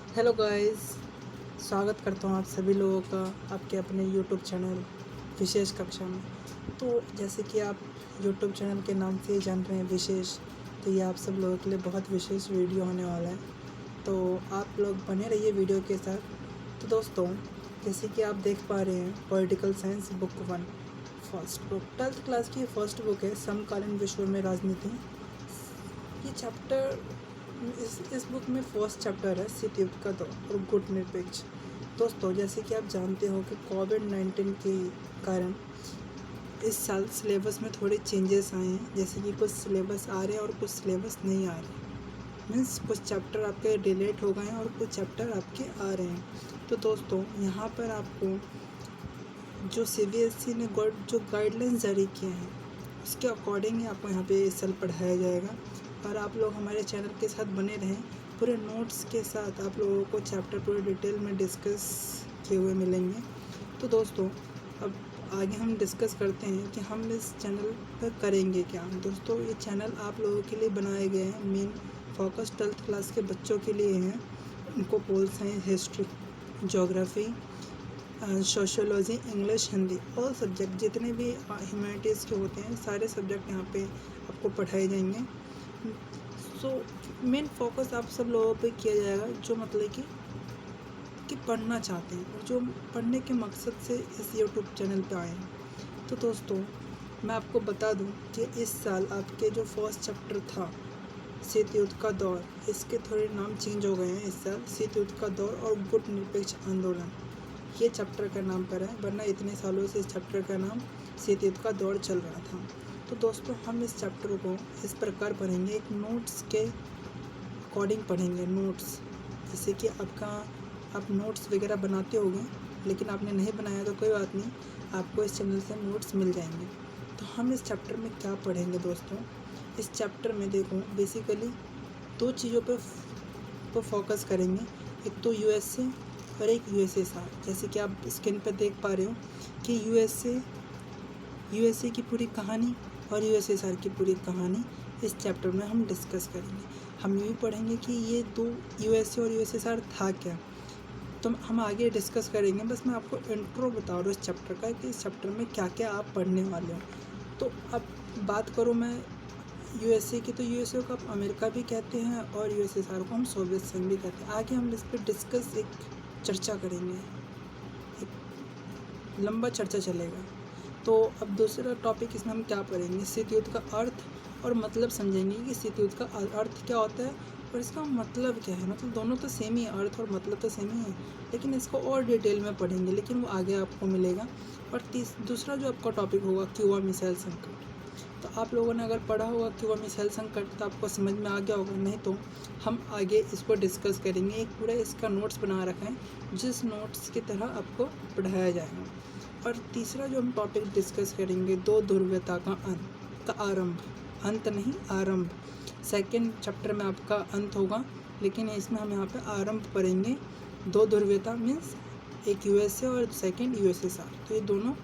Hello guys, स्वागत करता हूँ आप सभी लोगों का आपके अपने यूट्यूब चैनल विशेष कक्षा में। तो जैसे कि आप यूट्यूब चैनल के नाम से ही जान रहे हैं विशेष, तो ये आप सब लोगों के लिए बहुत विशेष वीडियो होने वाला है। तो आप लोग बने रहिए वीडियो के साथ। तो दोस्तों, जैसे कि आप देख पा रहे हैं, political science book 1 first book 12th class की फर्स्ट बुक है, समकालीन विश्व में राजनीति। ये चैप्टर इस बुक में फर्स्ट चैप्टर है सतयुग का दौर और गुट निरपेक्ष। दोस्तों, जैसे कि आप जानते हो कि कोविड-19 के कारण इस साल सिलेबस में थोड़े चेंजेस आए हैं। जैसे कि कुछ सिलेबस आ रहे हैं और कुछ सिलेबस नहीं आ रहे। मीन्स कुछ चैप्टर आपके डिलेट हो गए हैं और कुछ चैप्टर आपके आ रहे हैं। तो दोस्तों, यहाँ पर आपको जो CBSE ने जो गाइडलाइंस जारी किए हैं उसके अकॉर्डिंग ही आपको यहाँ पे इस साल पढ़ाया जाएगा। और आप लोग हमारे चैनल के साथ बने रहें, पूरे नोट्स के साथ आप लोगों को चैप्टर पूरे डिटेल में डिस्कस किए हुए मिलेंगे। तो दोस्तों, अब आगे हम डिस्कस करते हैं कि हम इस चैनल पर करेंगे क्या। दोस्तों, ये चैनल आप लोगों के लिए बनाए गए हैं, मेन फोकस 12th क्लास के बच्चों के लिए हैं। उनको pol science, history, geography, sociology, English, Hindi, all subject जितने भी ह्यूमैनिटीज़ के होते हैं सारे सब्जेक्ट यहाँ पे आपको पढ़ाए जाएंगे। सो मेन फोकस आप सब लोगों पे किया जाएगा जो मतलब कि पढ़ना चाहते हैं और जो पढ़ने के मकसद से इस यूट्यूब चैनल पे आए हैं। तो दोस्तों, मैं आपको बता दूं कि इस साल आपके जो फर्स्ट चैप्टर था शीत युद्ध का दौर, इसके थोड़े नाम चेंज हो गए हैं इस साल। शीत युद्ध का दौर और गुट निरपेक्ष आंदोलन, ये चैप्टर का नाम पर है, वरना इतने सालों से इस चैप्टर का नाम शीत युद्ध का दौर चल रहा था। तो दोस्तों, हम इस चैप्टर को इस प्रकार पढ़ेंगे, एक नोट्स के अकॉर्डिंग पढ़ेंगे। नोट्स जैसे कि आप नोट्स वगैरह बनाते होंगे, लेकिन आपने नहीं बनाया तो कोई बात नहीं, आपको इस चैनल से नोट्स मिल जाएंगे। तो हम इस चैप्टर में क्या पढ़ेंगे दोस्तों, इस चैप्टर में देखो बेसिकली दो चीज़ों पर फोकस करेंगे। एक तो USA और एक USSR। जैसे कि आप स्क्रीन पर देख पा रहे हो कि USA की पूरी कहानी और USSR की पूरी कहानी इस चैप्टर में हम डिस्कस करेंगे। हम ये भी पढ़ेंगे कि ये दो USA और USSR था क्या, तो हम आगे डिस्कस करेंगे। बस मैं आपको इंट्रो बता रहा हूँ इस चैप्टर का कि इस चैप्टर में क्या क्या आप पढ़ने वाले हो। तो अब बात करूँ मैं USA की, तो USA को आप अमेरिका भी कहते हैं और USSR को हम सोवियत संघ भी कहते हैं। आगे हम इस पर डिस्कस एक चर्चा करेंगे, एक लंबा चर्चा चलेगा। तो अब दूसरा टॉपिक इसमें हम क्या पढ़ेंगे, शीत युद्ध का अर्थ और मतलब समझेंगे कि शीत युद्ध का अर्थ क्या होता है और इसका मतलब क्या है। मतलब दोनों तो सेम ही है, अर्थ और मतलब तो सेम ही है, लेकिन इसको और डिटेल में पढ़ेंगे, लेकिन वो आगे आपको मिलेगा। और दूसरा जो आपका टॉपिक होगा क्यूबा मिसाइल संकट। तो आप लोगों ने अगर पढ़ा होगा क्यूबा मिसाइल संकट तो आपको समझ में आ गया होगा, नहीं तो हम आगे इसको डिस्कस करेंगे। एक पूरा इसका नोट्स बना रखा है जिस नोट्स की तरह आपको पढ़ाया जाएगा। और तीसरा जो हम टॉपिक डिस्कस करेंगे, दो ध्रुवीयता का आरंभ, अंत नहीं आरंभ। सेकेंड चैप्टर में आपका अंत होगा, लेकिन इसमें हम यहाँ पे आरंभ पढ़ेंगे। दो ध्रुवीयता मीन्स एक USA और सेकेंड USSR, तो ये दोनों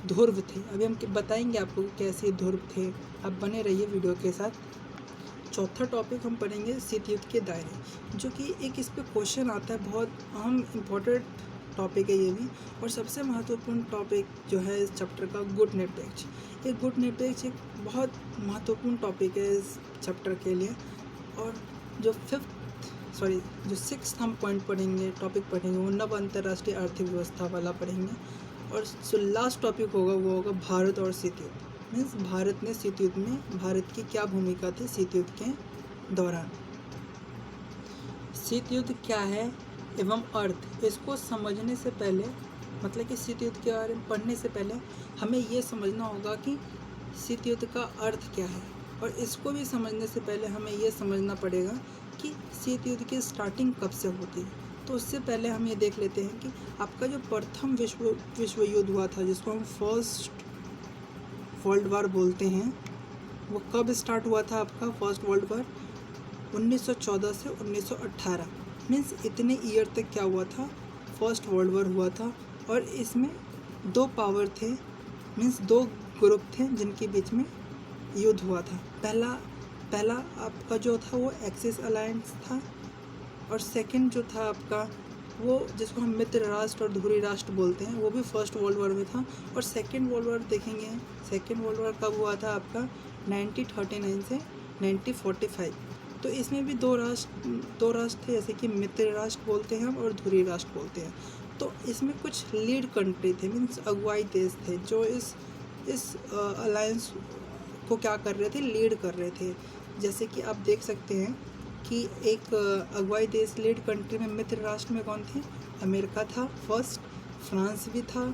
ध्रुव थे। अभी हम बताएंगे आपको कैसे ध्रुव थे, आप बने रहिए वीडियो के साथ। चौथा टॉपिक हम पढ़ेंगे शीत युद्ध के दायरे, जो कि एक इस पर क्वेश्चन आता है, बहुत अहम इम्पोर्टेंट टॉपिक है ये भी। और सबसे महत्वपूर्ण टॉपिक जो है इस चैप्टर का गुट निरपेक्ष। ये गुट निरपेक्ष एक बहुत महत्वपूर्ण टॉपिक है इस चैप्टर के लिए। और जो जो सिक्स्थ हम पॉइंट पढ़ेंगे, टॉपिक पढ़ेंगे, वो नव अंतर्राष्ट्रीय आर्थिक व्यवस्था वाला पढ़ेंगे। और जो लास्ट टॉपिक होगा वो होगा भारत और शीत युद्ध, मीन्स भारत ने शीत युद्ध में भारत की क्या भूमिका थी शीत युद्ध के दौरान। शीत युद्ध क्या है एवं अर्थ, इसको समझने से पहले, मतलब कि शीत युद्ध के बारे में पढ़ने से पहले हमें ये समझना होगा कि शीत युद्ध का अर्थ क्या है। और इसको भी समझने से पहले हमें ये समझना पड़ेगा कि शीत युद्ध की स्टार्टिंग कब से होती है। तो उससे पहले हम ये देख लेते हैं कि आपका जो प्रथम विश्व युद्ध हुआ था, जिसको हम फर्स्ट वर्ल्ड वार बोलते हैं, वो कब स्टार्ट हुआ था आपका फर्स्ट वर्ल्ड वार, 1914 से 1918। मीन्स इतने ईयर तक क्या हुआ था, फर्स्ट वर्ल्ड वार हुआ था। और इसमें दो पावर थे, मीन्स दो ग्रुप थे जिनके बीच में युद्ध हुआ था। पहला आपका जो था वो एक्सिस अलायंस था और सेकंड जो था आपका वो जिसको हम मित्र राष्ट्र और ध्रुवी राष्ट्र बोलते हैं, वो भी फर्स्ट वर्ल्ड वॉर में था। और सेकंड वर्ल्ड वॉर देखेंगे, सेकंड वर्ल्ड वॉर कब हुआ था आपका 1939 से 1945। तो इसमें भी दो राष्ट्र थे, जैसे कि मित्र राष्ट्र बोलते हैं हम और ध्रुवी राष्ट्र बोलते हैं। तो इसमें कुछ लीड कंट्री थे, मीन्स अगुवाई देश थे, जो इस अलायंस को क्या कर रहे थे, लीड कर रहे थे। जैसे कि आप देख सकते हैं कि एक अगुवाई देश लीड कंट्री में मित्र राष्ट्र में कौन थे, अमेरिका था फर्स्ट, फ्रांस भी था,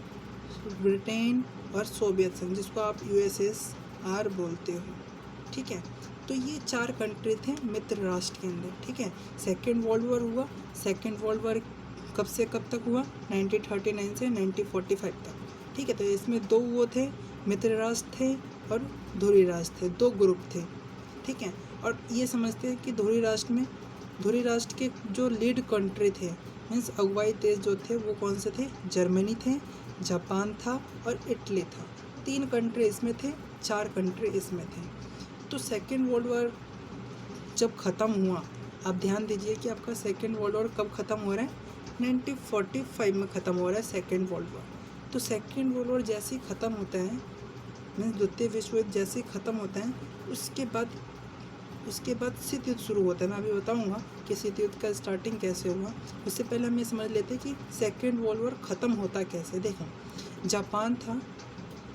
ब्रिटेन और सोवियत संघ, जिसको आप USSR बोलते हो, ठीक है। तो ये 4 कंट्री थे मित्र राष्ट्र के अंदर, ठीक है। सेकेंड वर्ल्ड वॉर हुआ, सेकेंड वर्ल्ड वॉर कब से कब तक हुआ, 1939 से 1945 तक, ठीक है। तो इसमें 2 वो थे, मित्र राष्ट्र थे और ध्रुवी राष्ट्र थे, 2 ग्रुप थे, ठीक है। और ये समझते हैं कि ध्रुवी राष्ट्र के जो लीड कंट्री थे, मीन्स अगुवाई देश जो थे, वो कौन से थे, जर्मनी थे, जापान था और इटली था। 3 कंट्री इसमें थे, 4 कंट्री इसमें थे। तो सेकेंड वर्ल्ड वॉर जब ख़त्म हुआ, आप ध्यान दीजिए कि आपका सेकेंड वर्ल्ड वॉर कब ख़त्म हो रहा है, 1945 में ख़त्म हो रहा है सेकेंड वर्ल्ड वॉर। तो सेकेंड वर्ल्ड वॉर जैसे ही ख़त्म होता है, मीन्स द्वितीय विश्व युद्ध जैसे ही ख़त्म होता है, उसके बाद शीत युद्ध शुरू होता है। मैं अभी बताऊंगा कि शीत युद्ध का स्टार्टिंग कैसे हुआ। उससे पहले हम ये समझ लेते हैं कि सेकेंड वर्ल्ड वॉर ख़त्म होता कैसे। देखो, जापान था,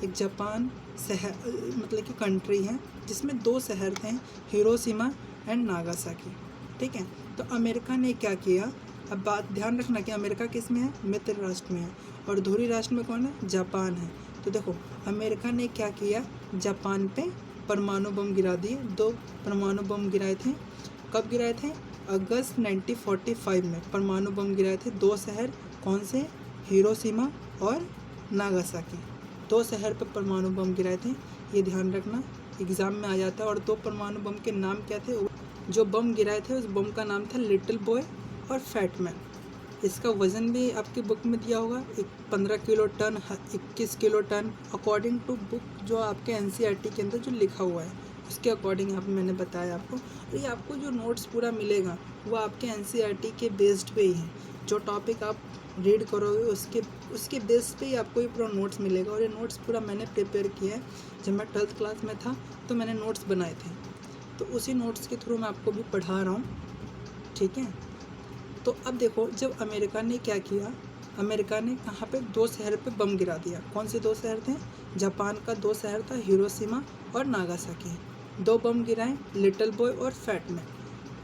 एक जापान शहर मतलब कि कंट्री है, जिसमें 2 शहर थे, हिरोशिमा एंड नागासाकी, ठीक है। तो अमेरिका ने क्या किया, अब बात ध्यान रखना कि अमेरिका किस में है, मित्र राष्ट्र में है, और ध्रुवी राष्ट्र में कौन है, जापान है। तो देखो, अमेरिका ने क्या किया, जापान पे परमाणु बम गिरा दिए, 2 परमाणु बम गिराए थे। कब गिराए थे, अगस्त 1945 में परमाणु बम गिराए थे 2 शहर, कौन से, हिरोशिमा और नागासाकी, 2 शहर पर परमाणु बम गिराए थे। ये ध्यान रखना, एग्ज़ाम में आ जाता है। और 2 परमाणु बम के नाम क्या थे, जो बम गिराए थे उस बम का नाम था लिटिल बॉय और फैट मैन। इसका वज़न भी आपकी बुक में दिया होगा, 15 kilo ton, 21 kilo ton, according to book जो आपके NCERT के अंदर जो लिखा हुआ है, उसके अकॉर्डिंग यहाँ पे मैंने बताया आपको। और ये आपको जो नोट्स पूरा मिलेगा वो आपके NCERT के बेस्ड पे ही है। जो टॉपिक आप रीड करोगे उसके बेस पे ही आपको ये पूरा नोट्स मिलेगा। और ये नोट्स पूरा मैंने प्रिपेयर किया है, जब मैं 12th क्लास में था तो मैंने नोट्स बनाए थे, तो उसी नोट्स के थ्रू मैं आपको भी पढ़ा रहा हूँ, ठीक है। तो अब देखो, जब अमेरिका ने क्या किया, अमेरिका ने कहाँ पे 2 शहर पे बम गिरा दिया। कौन से 2 शहर थे, जापान का 2 शहर था, हिरोशिमा और नागासाकी। 2 बम गिराए, लिटिल बॉय और फैट मैन,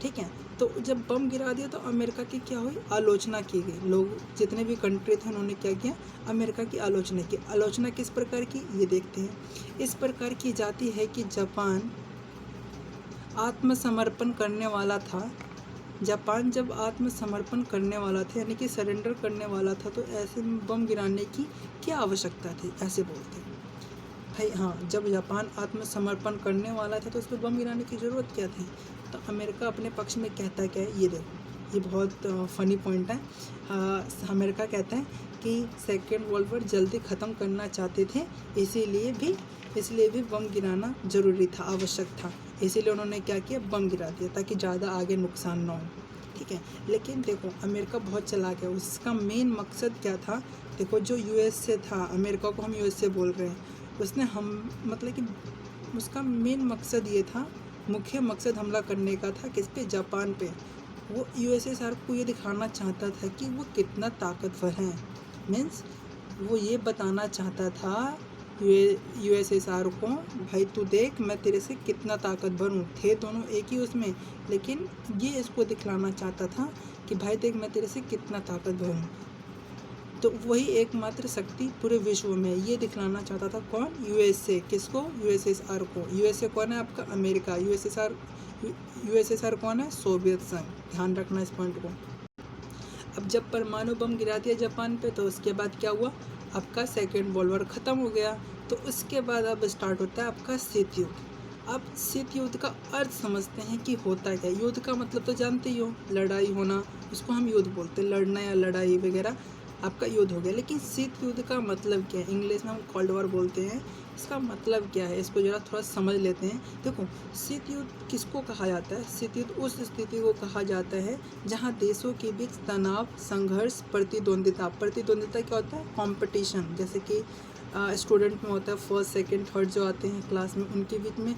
ठीक है। तो जब बम गिरा दिया तो अमेरिका की क्या हुई, आलोचना की गई। लोग जितने भी कंट्री थे उन्होंने क्या किया, अमेरिका की आलोचना की। आलोचना किस प्रकार की, ये देखते हैं। इस प्रकार की जाती है कि जापान आत्मसमर्पण करने वाला था। जापान जब आत्मसमर्पण करने वाला था, यानी कि सरेंडर करने वाला था, तो ऐसे में बम गिराने की क्या आवश्यकता थी, ऐसे बोलते हैं भाई। हाँ, जब जापान आत्मसमर्पण करने वाला था तो उस पर बम गिराने की ज़रूरत क्या थी। तो अमेरिका अपने पक्ष में कहता है क्या है, ये देखो, ये बहुत फ़नी पॉइंट है। अमेरिका कहता है कि सेकेंड वर्ल्ड वॉर जल्दी ख़त्म करना चाहते थे, इसलिए भी बम गिराना ज़रूरी था, आवश्यक था। इसीलिए उन्होंने क्या किया, बम गिरा दिया ताकि ज़्यादा आगे नुकसान ना हो, ठीक है। लेकिन देखो, अमेरिका बहुत चालाक है। उसका मेन मकसद क्या था, देखो, जो USA था, अमेरिका को हम USA बोल रहे हैं, उसने मतलब कि उसका मेन मकसद ये था, मुख्य मकसद हमला करने का था, किस पे, जापान पे। वो USSR को ये दिखाना चाहता था कि वो कितना ताकतवर है। मीन्स वो ये बताना चाहता था USSR को, भाई तू देख मैं तेरे से कितना ताकतवर हूँ। थे दोनों एक ही उसमें, लेकिन ये इसको दिखलाना चाहता था कि भाई देख मैं तेरे से कितना ताकतवर हूँ। तो वही एकमात्र शक्ति पूरे विश्व में, ये दिखलाना चाहता था कौन, USA। किसको, USSR को। USA कौन है आपका, अमेरिका। USSR कौन है, सोवियत संघ। ध्यान रखना इस पॉइंट को। अब जब परमाणु बम गिरा दिया जापान पे, तो उसके बाद क्या हुआ, आपका सेकेंड वर्ल्ड वॉर ख़त्म हो गया। तो उसके बाद अब स्टार्ट होता है आपका शीत युद्ध। अब शीत युद्ध का अर्थ समझते हैं कि होता क्या। युद्ध का मतलब तो जानते ही हो, लड़ाई होना, उसको हम युद्ध बोलते हैं, लड़ना या लड़ाई वगैरह, आपका युद्ध हो गया। लेकिन शीत युद्ध का मतलब क्या है, इंग्लिश में हम कोल्ड वॉर बोलते हैं। इसका मतलब क्या है, इसको जरा थोड़ा समझ लेते हैं। देखो, शीत युद्ध किसको कहा जाता है? शीत युद्ध उस स्थिति को कहा जाता है जहाँ देशों के बीच तनाव, संघर्ष, प्रतिद्वंदिता क्या होता है? कंपटीशन। जैसे कि स्टूडेंट में होता है फर्स्ट सेकंड थर्ड जो आते हैं क्लास में, उनके बीच में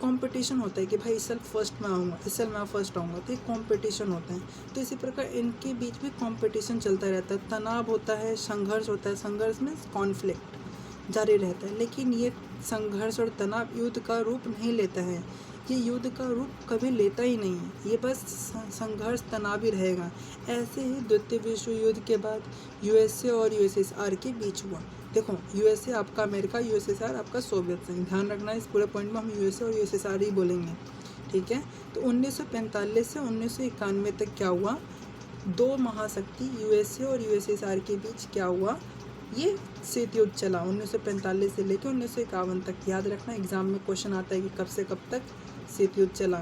कंपटीशन होता है कि भाई इस साल फर्स्ट में आऊँगा, इस साल मैं फर्स्ट आऊँगा, तो एक कंपटीशन होता है। तो इसी प्रकार इनके बीच में कंपटीशन चलता रहता है, तनाव होता है, संघर्ष होता है। संघर्ष में कॉन्फ्लिक्ट जारी रहता है, लेकिन ये संघर्ष और तनाव युद्ध का रूप नहीं लेता है। ये युद्ध का रूप कभी लेता ही नहीं है, ये बस संघर्ष तनाव ही रहेगा। ऐसे ही द्वितीय विश्व युद्ध के बाद यूएसए और यूएसएसआर के बीच हुआ। देखो, यूएसए आपका अमेरिका, यूएसएसआर आपका सोवियत संघ। ध्यान रखना, इस पूरे पॉइंट में हम यूएसए और यूएसएसआर ही बोलेंगे, ठीक है। तो 1945 से 1991 तक क्या हुआ? दो महाशक्ति यूएसए और यूएसएसआर के बीच क्या हुआ? ये शीत युद्ध चला 1945 से लेकर 1951 तक। याद रखना, एग्जाम में क्वेश्चन आता है कि कब से कब तक शीत युद्ध चला।